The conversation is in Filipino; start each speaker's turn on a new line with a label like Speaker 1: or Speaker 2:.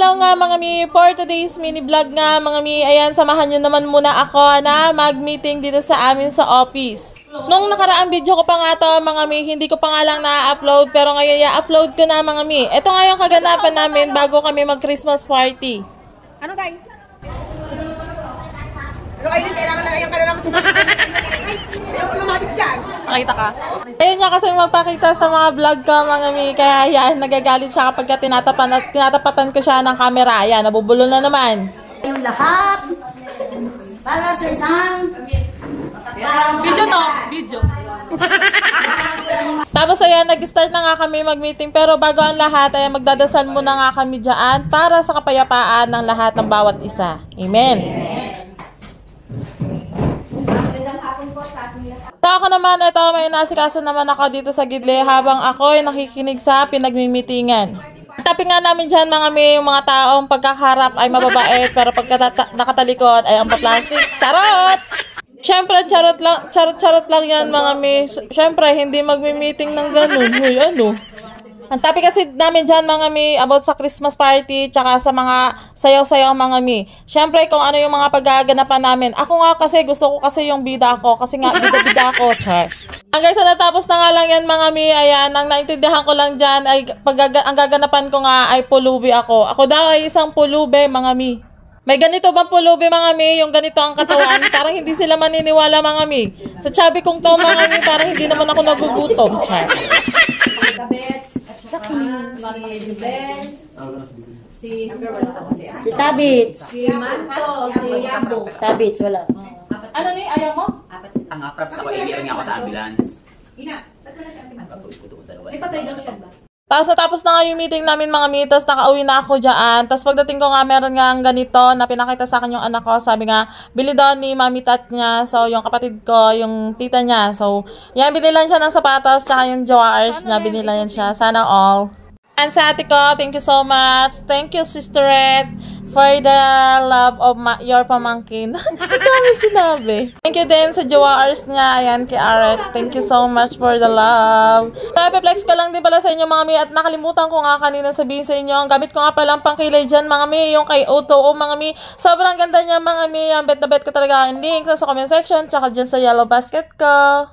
Speaker 1: Hello nga mga mi, for today's mini vlog nga mga mi, ayan, samahan nyo naman muna ako na mag-meeting dito sa amin sa office. Nung nakaraang video ko pa nga to mga mi, hindi ko pa nga lang na-upload, pero ngayon i-upload ko na mga mi. Ito nga yung kaganapan namin bago kami mag-Christmas party.
Speaker 2: Ano guys? Pero ayun, kailangan na yung kanilang ayaw ko lumapit dyan.
Speaker 1: Nakita ka? Ayun nga kasi magpakita sa mga vlog ko mga mi, kaya yan, nagagalit siya kapag tinatapatan ko siya ng camera. Ayan, nabubulol na naman.
Speaker 3: Yung lahat para sa isang
Speaker 1: Video to, video. Tapos ayan, nag-start na nga kami mag-meeting, pero bago ang lahat, ayan, magdadasal muna nga kami dyan para sa kapayapaan ng lahat ng bawat isa. Amen. So ako naman, ito, may nasikaso naman ako dito sa gidli habang ako ay nakikinig sa pinagmimitingan. Topic nga namin dyan mga may, yung mga taong pagkakaharap ay mababait, pero pagka nakatalikod ay ang paplastic. Charot! Siyempre, charot lang yan mga may. Siyempre, hindi magmi-meeting ng ganun. Huy, ano? Ang topic kasi namin dyan mga mi, about sa Christmas party, tsaka sa mga sayaw-sayaw mga mi. Siyempre kung ano yung mga paggaganapan namin. Ako nga kasi, gusto ko kasi yung bida ako, kasi nga bida-bida ako, char. Hanggang sa natapos na nga lang yan mga mi, ayan, ang naintindihan ko lang dyan, ay ang gaganapan ko nga ay pulubi ako. Ako daw ay isang pulube mga mi. May ganito bang pulubi mga mi, yung ganito ang katawan, parang hindi sila maniniwala mga mi. Sa chubby kong to mga mi, parang hindi naman ako nagugutom, char.
Speaker 3: si Tabits.
Speaker 2: Si Manto, si Yambo.
Speaker 3: Tabits, wala.
Speaker 1: Ano ni, ayaw mo?
Speaker 4: Ang props ako, iniring ako sa ambulance.
Speaker 2: Ina, ba't na si Ate Manto?
Speaker 4: Dalawa.
Speaker 2: May patay daw siya ba?
Speaker 1: Tapos na nga yung meeting namin mga mi, tapos nakauwi na ako dyan. Tapos pagdating ko nga, meron nga ang ganito na pinakita sa akin yung anak ko. Sabi nga, bili daw ni mami tat niya. So, yung kapatid ko, yung tita niya. So, yan, binilan siya ng sapatos, tsaka yung jewelries niya, binilan siya. Sana all. And sa ate ko, thank you so much. Thank you, sisterette, for the love of your pamangkin. Ang dami sinabi. Thank you din sa jewelers niya. Ayan, kay RX. Thank you so much for the love. Flex ko lang din pala sa inyo mga mi. At nakalimutan ko nga kanina sabihin sa inyo. Ang gamit ko nga palang pangkilay dyan mga mi. Yung kay O2O mga mi. Sobrang ganda niya mga mi. Ang bet na bet ko talaga ang link sa comment section. Tsaka dyan sa yellow basket ko.